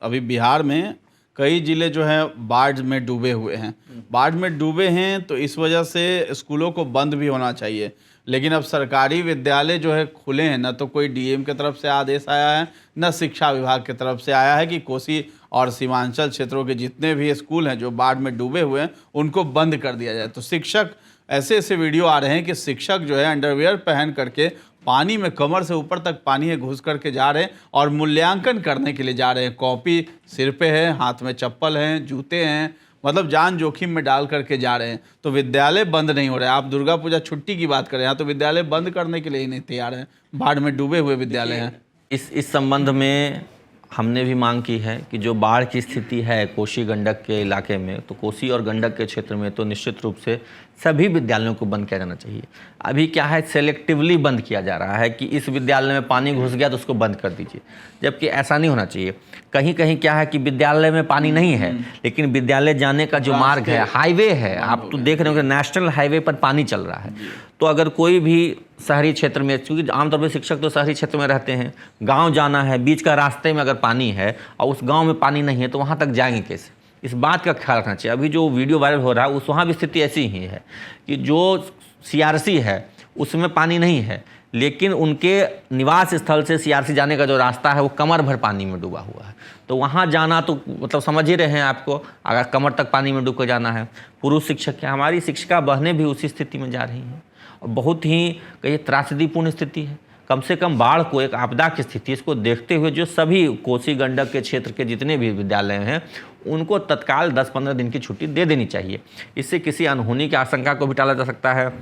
अभी बिहार में कई जिले जो हैं बाढ़ में डूबे हुए हैं। बाढ़ में डूबे हैं तो इस वजह से स्कूलों को बंद भी होना चाहिए, लेकिन अब सरकारी विद्यालय जो है खुले हैं, न तो कोई डीएम की तरफ से आदेश आया है, न शिक्षा विभाग की तरफ से आया है कि कोसी और सीमांचल क्षेत्रों के जितने भी स्कूल हैं जो बाढ़ में डूबे हुए हैं उनको बंद कर दिया जाए। तो शिक्षक, ऐसे ऐसे वीडियो आ रहे हैं कि शिक्षक जो है अंडरवियर पहन करके पानी में कमर से ऊपर तक पानी में घुस करके जा रहे हैं और मूल्यांकन करने के लिए जा रहे हैं। कॉपी सिर पे है, हाथ में चप्पल हैं, जूते हैं, मतलब जान जोखिम में डाल करके जा रहे हैं। तो विद्यालय बंद नहीं हो रहे। आप दुर्गा पूजा छुट्टी की बात करें, यहाँ तो विद्यालय बंद करने के लिए ही नहीं तैयार हैं। बाढ़ में डूबे हुए विद्यालय हैं। इस संबंध में हमने भी मांग की है कि जो बाढ़ की स्थिति है कोसी गंडक के इलाके में, तो कोसी और गंडक के क्षेत्र में तो निश्चित रूप से सभी विद्यालयों को बंद किया जाना चाहिए। अभी क्या है, सेलेक्टिवली बंद किया जा रहा है कि इस विद्यालय में पानी घुस गया तो उसको बंद कर दीजिए, जबकि ऐसा नहीं होना चाहिए। कहीं कहीं क्या है कि विद्यालय में पानी नहीं है, लेकिन विद्यालय जाने का जो मार्ग है, हाईवे है, आप तो देख रहे हो कि नेशनल हाईवे पर पानी चल रहा है। तो अगर कोई भी शहरी क्षेत्र में, क्योंकि आमतौर पर शिक्षक तो शहरी क्षेत्र में रहते हैं, गांव जाना है, बीच का रास्ते में अगर पानी है और उस गांव में पानी नहीं है तो वहां तक जाएंगे कैसे? इस बात का ख्याल रखना चाहिए। अभी जो वीडियो वायरल हो रहा है उस वहाँ भी स्थिति ऐसी ही है कि जो सीआरसी है उसमें पानी नहीं है, लेकिन उनके निवास स्थल से सीआरसी जाने का जो रास्ता है वो कमर भर पानी में डूबा हुआ है। तो वहाँ जाना तो मतलब समझ ही रहे हैं आपको, अगर कमर तक पानी में डूब कर जाना है। पुरुष शिक्षक है, हमारी शिक्षिका बहनें भी उसी स्थिति में जा रही हैं और बहुत ही कहीं त्रासदीपूर्ण स्थिति है। कम से कम बाढ़ को एक आपदा की स्थिति, इसको देखते हुए जो सभी कोसी गंडक के क्षेत्र के जितने भी विद्यालय हैं उनको तत्काल 10-15 दिन की छुट्टी दे देनी चाहिए। इससे किसी अनहोनी की आशंका को भी टाला जा सकता है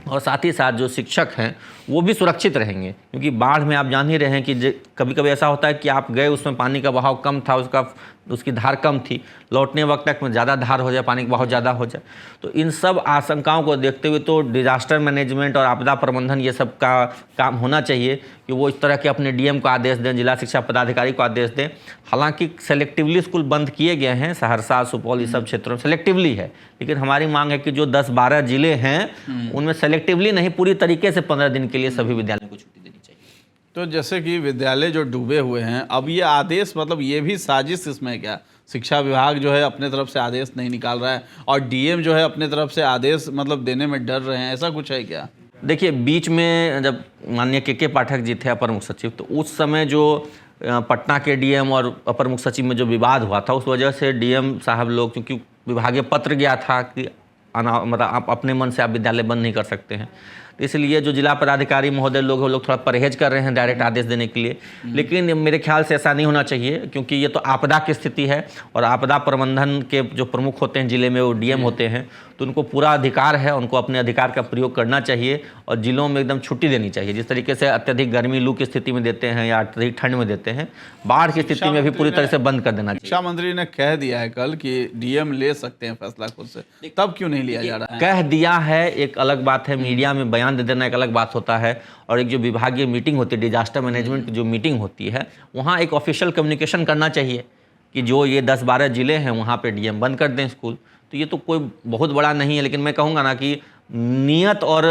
और साथ ही साथ जो शिक्षक हैं वो भी सुरक्षित रहेंगे, क्योंकि बाढ़ में आप जान ही रहे हैं कि कभी कभी ऐसा होता है कि आप गए, उसमें पानी का बहाव कम था, उसकी धार कम थी, लौटने वक्त तक में ज़्यादा धार हो जाए, पानी का बहाव ज़्यादा हो जाए। तो इन सब आशंकाओं को देखते हुए तो डिजास्टर मैनेजमेंट और आपदा प्रबंधन ये सब का काम होना चाहिए कि वो इस तरह के अपने डीएम को आदेश दें, जिला शिक्षा पदाधिकारी को आदेश दें। हालांकि सेलेक्टिवली स्कूल बंद किए गए हैं, सहरसा, सुपौल, इस सब क्षेत्रों में सेलेक्टिवली है, लेकिन हमारी मांग है कि जो 10-12 जिले हैं उनमें सेलेक्टिवली नहीं, पूरी तरीके से 15 दिन के लिए सभी विद्यालयों को छुट्टी देनी चाहिए। तो जैसे कि विद्यालय जो डूबे हुए हैं, अब ये आदेश, मतलब ये भी साजिश इसमें क्या? शिक्षा विभाग जो है अपने तरफ से आदेश नहीं निकाल रहा है और डीएम जो है अपने तरफ से आदेश मतलब देने में डर रहे हैं, ऐसा कुछ है क्या? देखिए, बीच में जब माननीय के पाठक जी थे अपर मुख्य सचिव, तो उस समय जो पटना के डीएम और अपर मुख्य सचिव में जो विवाद हुआ था, उस वजह से डीएम साहब लोग, क्योंकि विभागीय पत्र गया था कि मतलब आप अपने मन से आप विद्यालय बंद नहीं कर सकते हैं, तो इसलिए जो जिला पदाधिकारी महोदय लोग थोड़ा परहेज कर रहे हैं डायरेक्ट आदेश देने के लिए। लेकिन मेरे ख्याल से ऐसा नहीं होना चाहिए, क्योंकि ये तो आपदा की स्थिति है और आपदा प्रबंधन के जो प्रमुख होते हैं जिले में वो डीएम होते हैं, तो उनको पूरा अधिकार है, उनको अपने अधिकार का प्रयोग करना चाहिए और जिलों में एकदम छुट्टी देनी चाहिए। जिस तरीके से अत्यधिक गर्मी लू की स्थिति में देते हैं या अत्यधिक ठंड में देते हैं, बाढ़ की स्थिति में भी पूरी तरह से बंद कर देना चाहिए। शिक्षा मंत्री ने कह दिया है कल कि डीएम ले सकते हैं फैसला खुद से, तब क्यों नहीं लिया जा रहा है? कह दिया है एक अलग बात है, मीडिया में बयान दे देना एक अलग बात होता है, और एक जो विभागीय मीटिंग होती है, डिजास्टर मैनेजमेंट की जो मीटिंग होती है, वहाँ एक ऑफिशियल कम्युनिकेशन करना चाहिए कि जो ये 10-12 जिले हैं वहाँ पे डीएम बंद कर दें स्कूल। तो ये तो कोई बहुत बड़ा नहीं है, लेकिन मैं कहूँगा ना कि नियत और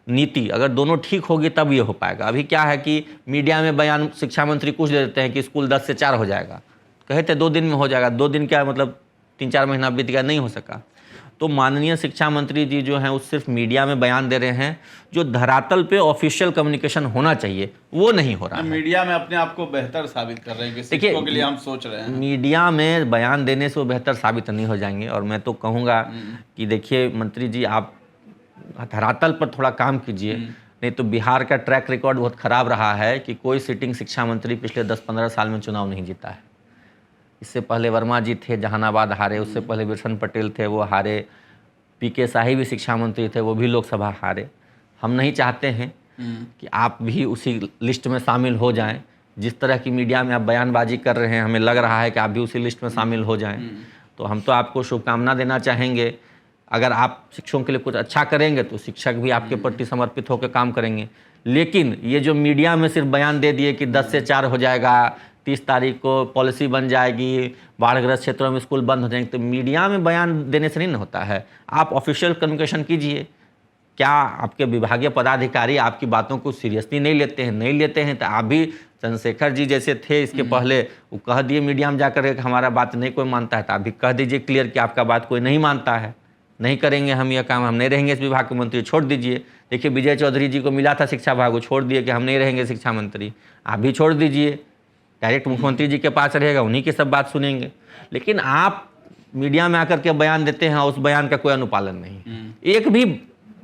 नीति अगर दोनों ठीक होगी तब ये हो पाएगा। अभी क्या है कि मीडिया में बयान शिक्षा मंत्री कुछ दे देते हैं कि स्कूल 10 से 4 हो जाएगा, कहे थे 2 दिन में हो जाएगा, 2 दिन क्या मतलब 3-4 महीना बीत गया, नहीं हो सका। तो माननीय शिक्षा मंत्री जी जो हैं वो सिर्फ मीडिया में बयान दे रहे हैं, जो धरातल पे ऑफिशियल कम्युनिकेशन होना चाहिए वो नहीं हो रहा है। मीडिया में अपने आप को बेहतर साबित कर रहे हैं कि शिक्षकों के लिए हम सोच रहे हैं। मीडिया में बयान देने से वो बेहतर साबित नहीं हो जाएंगे, और मैं तो कहूँगा कि देखिए मंत्री जी, आप धरातल पर थोड़ा काम कीजिए, नहीं तो बिहार का ट्रैक रिकॉर्ड बहुत खराब रहा है कि कोई सिटिंग शिक्षा मंत्री पिछले 10-15 साल में चुनाव नहीं जीता है। इससे पहले वर्मा जी थे, जहानाबाद हारे, उससे पहले बिरसन पटेल थे, वो हारे, पीके शाही भी शिक्षा मंत्री थे, वो भी लोकसभा हारे। हम नहीं चाहते हैं कि आप भी उसी लिस्ट में शामिल हो जाएं। जिस तरह की मीडिया में आप बयानबाजी कर रहे हैं, हमें लग रहा है कि आप भी उसी लिस्ट में शामिल हो जाएं। तो हम तो आपको शुभकामना देना चाहेंगे। अगर आप शिक्षकों के लिए कुछ अच्छा करेंगे तो शिक्षक भी आपके प्रति समर्पित होकर काम करेंगे। लेकिन ये जो मीडिया में सिर्फ बयान दे दिए कि 10 से 4 हो जाएगा, 30 तारीख को पॉलिसी बन जाएगी, बाढ़ग्रस्त क्षेत्रों में स्कूल बंद हो जाएंगे, तो मीडिया में बयान देने से नहीं होता है। आप ऑफिशियल कम्युनिकेशन कीजिए। क्या आपके विभागीय पदाधिकारी आपकी बातों को सीरियसली नहीं लेते हैं? नहीं लेते हैं तो आप भी चंद्रशेखर जी जैसे थे इसके पहले, वो कह दिए मीडिया में जाकर कि हमारा बात नहीं कोई मानता है, तो आप भी कह दीजिए क्लियर कि आपका बात कोई नहीं मानता है, नहीं करेंगे हम यह काम, हम नहीं रहेंगे इस विभाग के मंत्री, छोड़ दीजिए। देखिए विजय चौधरी जी को मिला था शिक्षा विभाग, वो छोड़ दिए कि हम नहीं रहेंगे शिक्षा मंत्री, आप भी छोड़ दीजिए, डायरेक्ट मुख्यमंत्री जी के पास रहेगा, उन्हीं की सब बात सुनेंगे। लेकिन आप मीडिया में आकर के बयान देते हैं, उस बयान का कोई अनुपालन नहीं, एक भी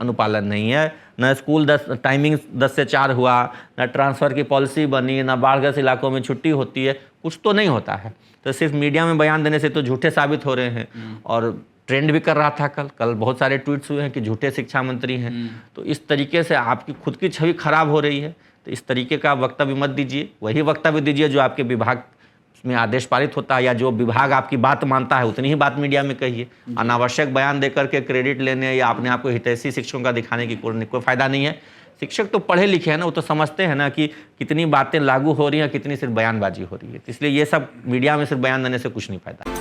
अनुपालन नहीं है। न स्कूल टाइमिंग 10 से 4 हुआ, न ट्रांसफ़र की पॉलिसी बनी, न बाढ़ग्रस्त इलाकों में छुट्टी होती है, कुछ तो नहीं होता है। तो सिर्फ मीडिया में बयान देने से तो झूठे साबित हो रहे हैं। और ट्रेंड भी कर रहा था कल बहुत सारे ट्वीट्स हुए हैं कि झूठे शिक्षा मंत्री हैं। तो इस तरीके से आपकी खुद की छवि खराब हो रही है। तो इस तरीके का वक्तव्य मत दीजिए, वही वक्तव्य दीजिए जो आपके विभाग में आदेश पारित होता है या जो विभाग आपकी बात मानता है, उतनी ही बात मीडिया में कहिए। अनावश्यक बयान देकर के क्रेडिट लेने या अपने आप को हितैषी शिक्षकों का दिखाने की कोई फायदा नहीं है। शिक्षक तो पढ़े लिखे हैं ना, वो तो समझते हैं ना कि कितनी बातें लागू हो रही हैं, कितनी सिर्फ बयानबाजी हो रही है। इसलिए ये सब मीडिया में सिर्फ बयान देने से कुछ नहीं फायदा।